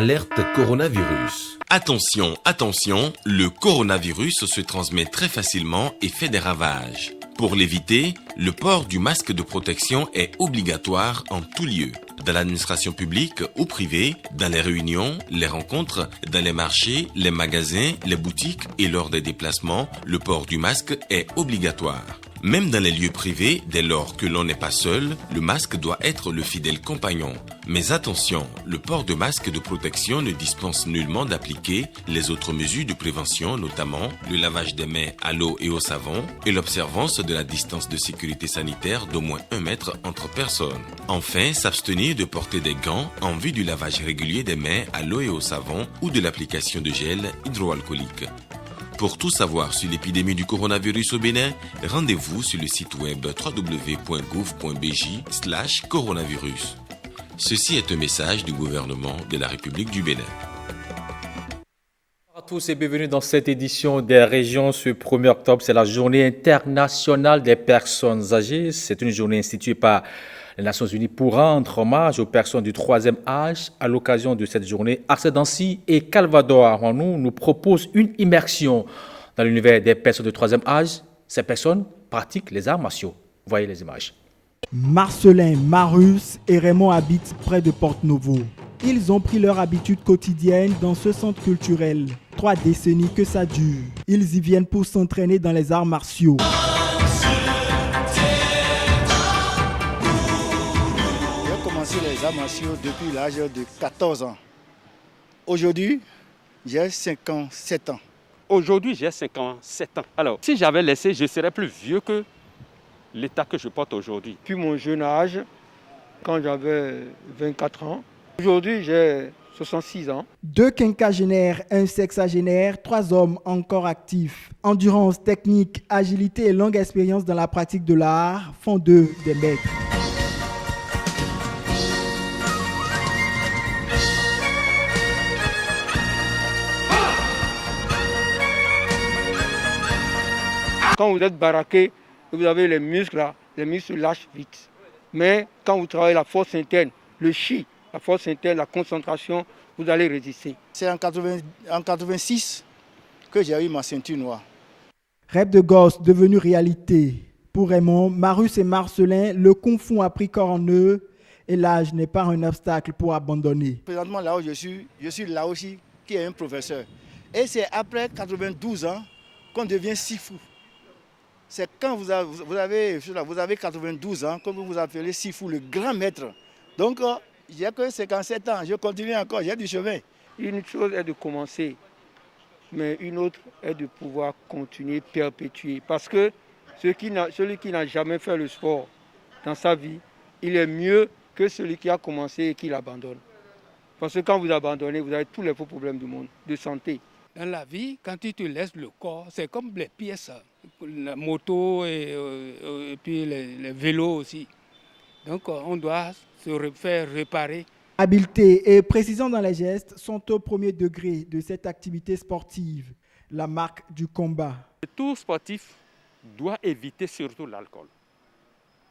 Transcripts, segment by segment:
Alerte coronavirus. Attention, attention, le coronavirus se transmet très facilement et fait des ravages. Pour l'éviter, le port du masque de protection est obligatoire en tout lieu. Dans l'administration publique ou privée, dans les réunions, les rencontres, dans les marchés, les magasins, les boutiques et lors des déplacements, le port du masque est obligatoire. Même dans les lieux privés, dès lors que l'on n'est pas seul, le masque doit être le fidèle compagnon. Mais attention, le port de masque de protection ne dispense nullement d'appliquer les autres mesures de prévention, notamment le lavage des mains à l'eau et au savon et l'observance de la distance de sécurité sanitaire d'au moins 1 mètre entre personnes. Enfin, s'abstenir de porter des gants en vue du lavage régulier des mains à l'eau et au savon ou de l'application de gel hydroalcoolique. Pour tout savoir sur l'épidémie du coronavirus au Bénin, rendez-vous sur le site web www.gouv.bj/coronavirus. Ceci est un message du gouvernement de la République du Bénin. Bonjour à tous et bienvenue dans cette édition des régions. Ce 1er octobre, c'est la journée internationale des personnes âgées. C'est une journée instituée par les Nations Unies pour rendre hommage aux personnes du 3e âge. À l'occasion de cette journée, Accès d'Annecy et Calvados Arwanou nous proposent une immersion dans l'univers des personnes du 3e âge. Ces personnes pratiquent les arts martiaux. Voyez les images. Marcelin, Marius et Raymond habitent près de Porte-Novo. Ils ont pris leur habitude quotidienne dans ce centre culturel. 3 décennies que ça dure. Ils y viennent pour s'entraîner dans les arts martiaux. J'ai commencé les arts martiaux depuis l'âge de 14 ans. Aujourd'hui, j'ai 57 ans. Aujourd'hui, j'ai 57 ans. Alors, si j'avais laissé, je serais plus vieux que l'état que je porte aujourd'hui. Depuis mon jeune âge, quand j'avais 24 ans, aujourd'hui j'ai 66 ans. 2 quinquagénaires, un sexagénaire, 3 hommes encore actifs. Endurance, technique, agilité et longue expérience dans la pratique de l'art font d'eux des maîtres. Quand vous êtes baraqué, vous avez les muscles là, les muscles lâchent vite. Mais quand vous travaillez la force interne, le chi, la force interne, la concentration, vous allez résister. C'est en 86 que j'ai eu ma ceinture noire. Rêve de gosse devenu réalité. Pour Raymond, Marius et Marcelin, le kung fu a pris corps en eux et l'âge n'est pas un obstacle pour abandonner. Présentement, là où je suis là aussi, qui est un professeur. Et c'est après 92 ans qu'on devient sifu. C'est quand vous avez 92 ans, comme vous vous appelez sifu, le grand maître. Donc, j'ai que 57 ans, je continue encore, j'ai du chemin. Une chose est de commencer, mais une autre est de pouvoir continuer, perpétuer. Parce que celui qui n'a jamais fait le sport dans sa vie, il est mieux que celui qui a commencé et qui l'abandonne. Parce que quand vous abandonnez, vous avez tous les faux problèmes du monde, de santé. Dans la vie, quand tu te laisses le corps, c'est comme les pièces, la moto et puis les vélos aussi. Donc on doit se faire réparer. Habileté et précision dans les gestes sont au premier degré de cette activité sportive, la marque du combat. Tout sportif doit éviter surtout l'alcool.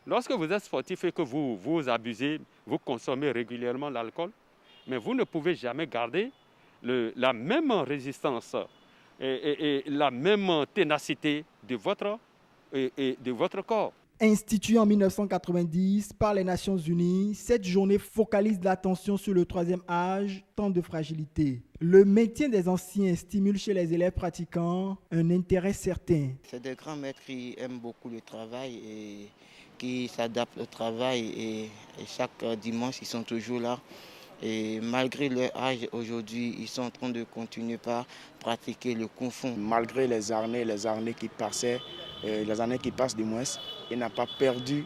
Lorsque vous êtes sportif et que vous abusez, vous consommez régulièrement l'alcool, mais vous ne pouvez jamais garder la même résistance et la même ténacité de votre corps. Instituée en 1990 par les Nations Unies, cette journée focalise l'attention sur le 3e âge, temps de fragilité. Le maintien des anciens stimule chez les élèves pratiquants un intérêt certain. C'est des grands maîtres qui aiment beaucoup le travail et qui s'adaptent au travail et chaque dimanche ils sont toujours là. Et malgré leur âge, aujourd'hui, ils sont en train de continuer par pratiquer le kung fu. Malgré les années qui passaient, les années qui passent du moins, il n'a pas perdu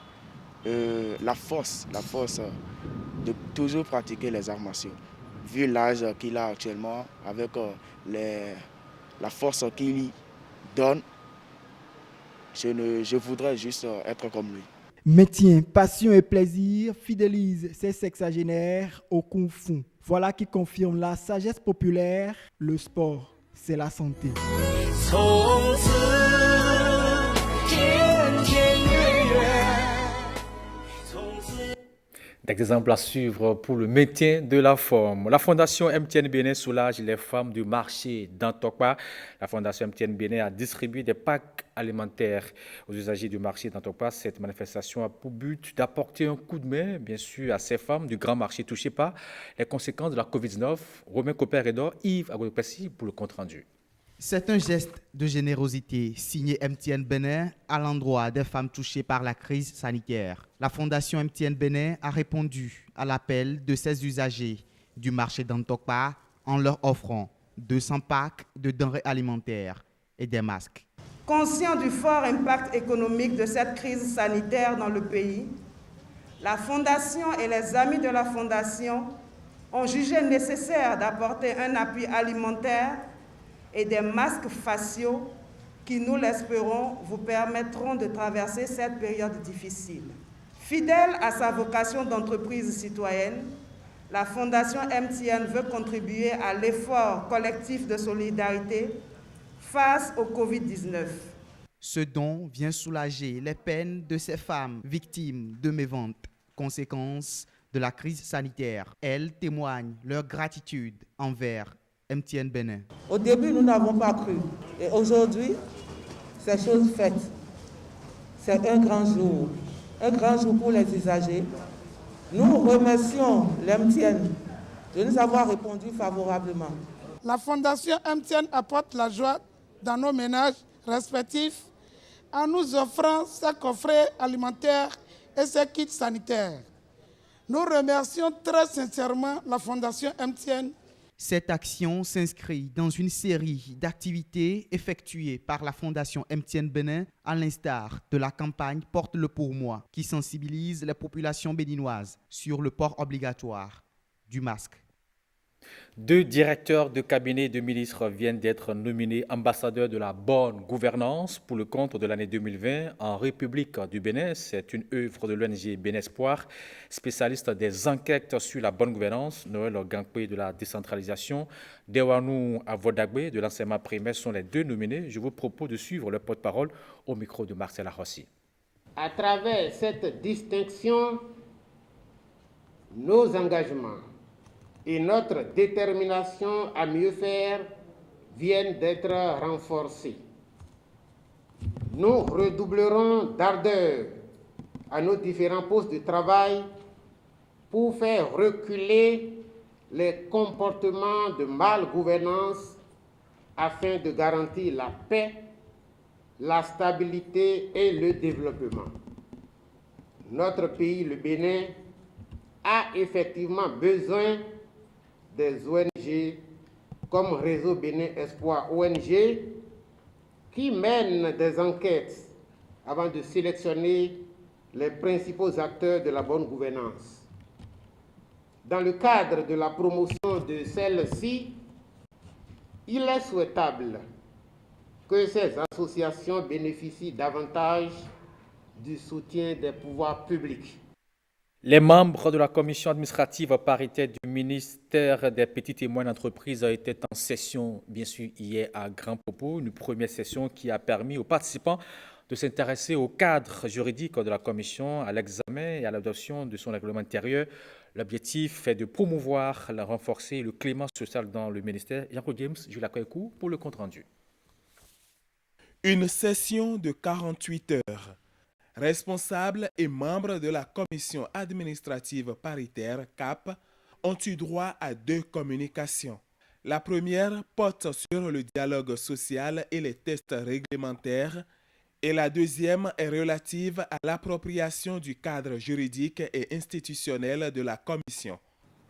la force de toujours pratiquer les arts martiaux. Vu l'âge qu'il a actuellement, avec la force qu'il donne, je voudrais juste être comme lui. Maintien, passion et plaisir fidélisent ces sexagénaires au kung fu. Voilà qui confirme la sagesse populaire, le sport, c'est la santé. Des exemples à suivre pour le maintien de la forme. La Fondation MTN Bénin soulage les femmes du marché d'Antokpa. La Fondation MTN Bénin a distribué des packs alimentaires aux usagers du marché d'Antokpa. Cette manifestation a pour but d'apporter un coup de main, bien sûr, à ces femmes du grand marché touchées par les conséquences de la COVID-19. Romain Copper-Edor, Yves Agopessi pour le compte-rendu. C'est un geste de générosité signé MTN Bénin à l'endroit des femmes touchées par la crise sanitaire. La Fondation MTN Bénin a répondu à l'appel de ses usagers du marché d'Antokpa en leur offrant 200 packs de denrées alimentaires et des masques. Conscient du fort impact économique de cette crise sanitaire dans le pays, la Fondation et les amis de la Fondation ont jugé nécessaire d'apporter un appui alimentaire et des masques faciaux qui, nous l'espérons, vous permettront de traverser cette période difficile. Fidèle à sa vocation d'entreprise citoyenne, la Fondation MTN veut contribuer à l'effort collectif de solidarité face au Covid-19. Ce don vient soulager les peines de ces femmes victimes de mévente, conséquence de la crise sanitaire. Elles témoignent leur gratitude envers MTN Bénin. Au début, nous n'avons pas cru. Et aujourd'hui, c'est chose faite. C'est un grand jour pour les usagers. Nous remercions l'MTN de nous avoir répondu favorablement. La Fondation MTN apporte la joie dans nos ménages respectifs en nous offrant ses coffrets alimentaires et ses kits sanitaires. Nous remercions très sincèrement la Fondation MTN. Cette action s'inscrit dans une série d'activités effectuées par la Fondation MTN Bénin, à l'instar de la campagne Porte le pour moi, qui sensibilise les populations béninoises sur le port obligatoire du masque. 2 directeurs de cabinet de ministres viennent d'être nominés ambassadeurs de la bonne gouvernance pour le compte de l'année 2020 en République du Bénin. C'est une œuvre de l'ONG Bénespoir, spécialiste des enquêtes sur la bonne gouvernance. Noël Gangpé de la décentralisation, Dewanou Avodagbe de l'enseignement primaire sont les 2 nominés. Je vous propose de suivre le porte-parole au micro de Marcel Arrossi. À travers cette distinction, nos engagements et notre détermination à mieux faire viennent d'être renforcés. Nous redoublerons d'ardeur à nos différents postes de travail pour faire reculer les comportements de malgouvernance afin de garantir la paix, la stabilité et le développement. Notre pays, le Bénin, a effectivement besoin des ONG comme Réseau Bénin Espoir ONG qui mènent des enquêtes avant de sélectionner les principaux acteurs de la bonne gouvernance. Dans le cadre de la promotion de celle-ci, il est souhaitable que ces associations bénéficient davantage du soutien des pouvoirs publics. Les membres de la commission administrative paritaire du ministère des Petites et Moyennes Entreprises étaient en session, bien sûr, hier à Grand Popo, une première session qui a permis aux participants de s'intéresser au cadre juridique de la commission, à l'examen et à l'adoption de son règlement intérieur. L'objectif est de promouvoir, renforcer le climat social dans le ministère. Jean-Claude James, Jules Koyekou pour le compte-rendu. Une session de 48 heures. Responsables et membres de la commission administrative paritaire CAP ont eu droit à 2 communications. La première porte sur le dialogue social et les tests réglementaires et la deuxième est relative à l'appropriation du cadre juridique et institutionnel de la commission.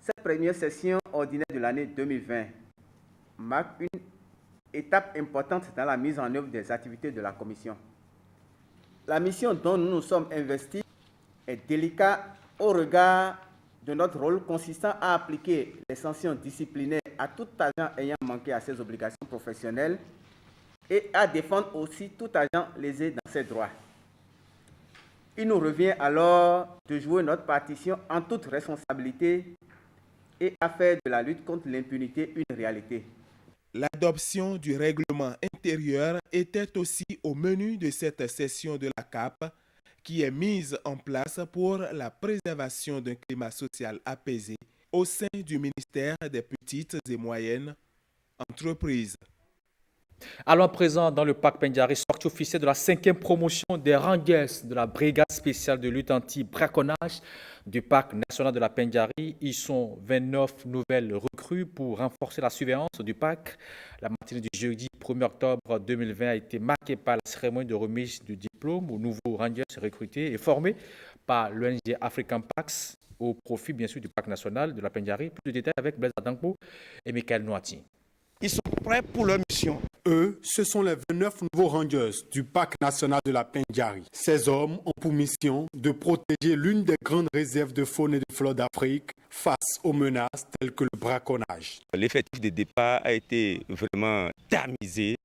Cette première session ordinaire de l'année 2020 marque une étape importante dans la mise en œuvre des activités de la commission. La mission dont nous nous sommes investis est délicate au regard de notre rôle consistant à appliquer les sanctions disciplinaires à tout agent ayant manqué à ses obligations professionnelles et à défendre aussi tout agent lésé dans ses droits. Il nous revient alors de jouer notre partition en toute responsabilité et à faire de la lutte contre l'impunité une réalité. L'adoption du règlement intérieur était aussi au menu de cette session de la CAP qui est mise en place pour la préservation d'un climat social apaisé au sein du ministère des petites et moyennes entreprises. Allons à présent dans le parc Pendjari, sortie officielle de la 5e promotion des Rangers de la brigade spéciale de lutte anti-braconnage du parc national de la Pendjari. Ils sont 29 nouvelles recrues pour renforcer la surveillance du parc. La matinée du jeudi 1er octobre 2020 a été marquée par la cérémonie de remise du diplôme aux nouveaux Rangers recrutés et formés par l'ONG African Parks au profit bien sûr du parc national de la Pendjari. Plus de détails avec Blaise Adangbo et Michael Noati. Ils sont prêts pour leur mission. Eux, ce sont les 29 nouveaux Rangers du parc national de la Pendjari. Ces hommes ont pour mission de protéger l'une des grandes réserves de faune et de flore d'Afrique face aux menaces telles que le braconnage. L'effectif de départ a été vraiment tamisé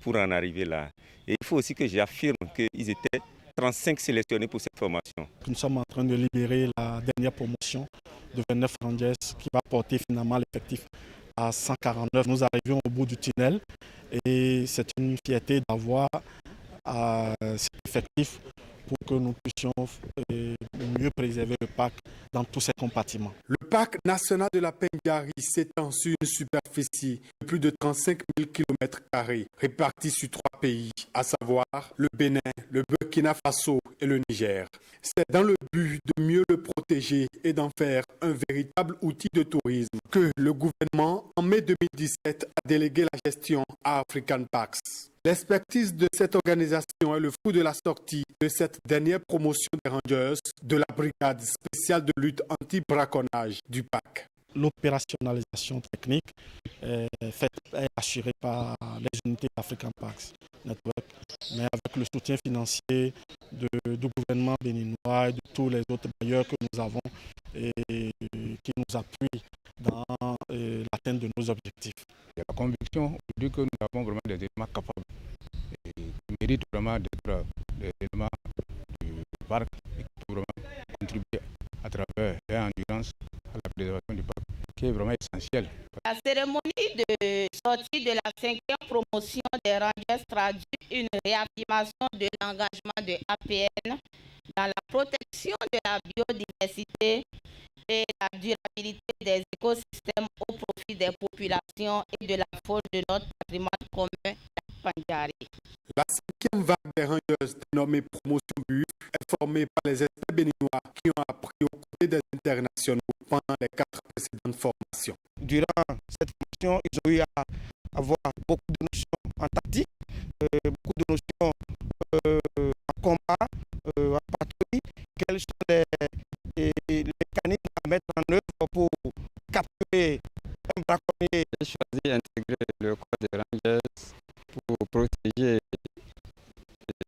pour en arriver là. Et il faut aussi que j'affirme qu'ils étaient 35 sélectionnés pour cette formation. Nous sommes en train de libérer la dernière promotion de 29 Rangers qui va porter finalement l'effectif à 149. Nous arrivons au bout du tunnel et c'est une fierté d'avoir cet effectif pour que nous puissions mieux préserver le parc dans tous ses compartiments. Le parc national de la Pendjari s'étend sur une superficie de plus de 35 000 km² répartis sur 3 pays, à savoir le Bénin, le Burkina Faso et le Niger. C'est dans le but de mieux le protéger et d'en faire un véritable outil de tourisme que le gouvernement, en mai 2017, a délégué la gestion à African Parks. L'expertise de cette organisation est le fruit de la sortie de cette dernière promotion des Rangers de la brigade spéciale de lutte anti-braconnage du parc. L'opérationnalisation technique est assurée par les unités d'African Parks Network, mais avec le soutien financier du gouvernement béninois et de tous les autres bailleurs que nous avons et qui nous appuient dans l'atteinte de nos objectifs. Il y a la conviction aujourd'hui que nous avons vraiment des éléments capables et qui méritent vraiment d'être des éléments du parc et qui peuvent vraiment contribuer à travers leur endurance à la préservation du parc, qui est vraiment essentielle. La cérémonie de sortie de la 5e promotion des Rangers traduit une réaffirmation de l'engagement de APN dans la protection de la biodiversité et la durabilité des écosystèmes au profit des populations et de la faune de notre patrimoine commun, la Pendjari. La 5e vague des Rangers, dénommée Promotion BUF, est formée par les experts béninois qui ont appris aux côtés des internationaux pendant les 4 précédentes formations. Durant cette formation, ils ont eu à avoir beaucoup de notions en tactique, beaucoup de notions en combat, en patrouille. Quels sont les mécanismes à mettre en œuvre pour capturer un braconnier? J'ai choisi d'intégrer le corps des Rangers pour protéger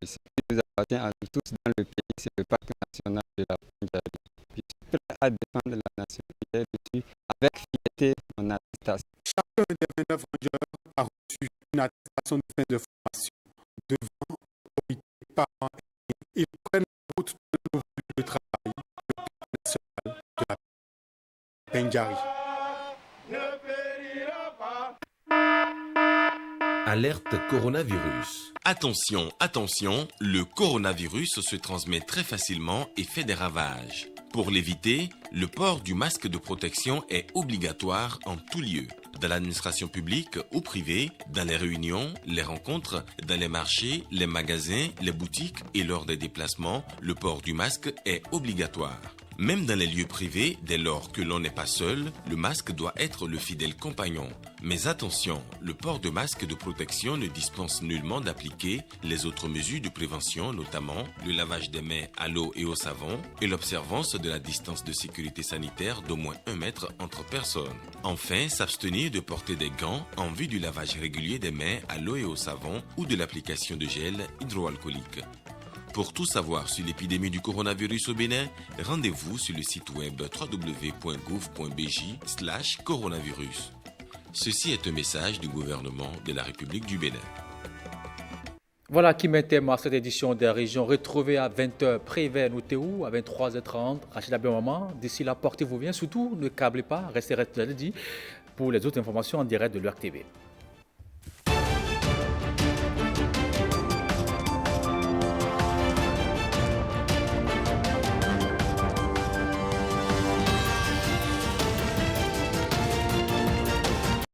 ce qui nous appartient à nous tous dans le pays, c'est le parc national de la Pendjari. Je suis prêt à défendre la nationalité, je suis avec fierté en attestation. Chacun des 29 Rangers a reçu une attestation de fin de formation devant autorité, parents et ils prennent la route de nouveau lieu de travail, le parc national de la Pendjari. Alerte coronavirus. Attention, attention, le coronavirus se transmet très facilement et fait des ravages. Pour l'éviter, le port du masque de protection est obligatoire en tout lieu. Dans l'administration publique ou privée, dans les réunions, les rencontres, dans les marchés, les magasins, les boutiques et lors des déplacements, le port du masque est obligatoire. Même dans les lieux privés, dès lors que l'on n'est pas seul, le masque doit être le fidèle compagnon. Mais attention, le port de masque de protection ne dispense nullement d'appliquer les autres mesures de prévention, notamment le lavage des mains à l'eau et au savon et l'observance de la distance de sécurité sanitaire d'au moins 1 mètre entre personnes. Enfin, s'abstenir de porter des gants en vue du lavage régulier des mains à l'eau et au savon ou de l'application de gel hydroalcoolique. Pour tout savoir sur l'épidémie du coronavirus au Bénin, rendez-vous sur le site web www.gouv.bj/coronavirus. Ceci est un message du gouvernement de la République du Bénin. Voilà qui met terme à cette édition des régions. Retrouvez à 20h Prévert Noutéou, à 23h30 Rachida Benmaman. D'ici là, portez-vous bien. Surtout, ne câblez pas, restez dit pour les autres informations en direct de l'URTV.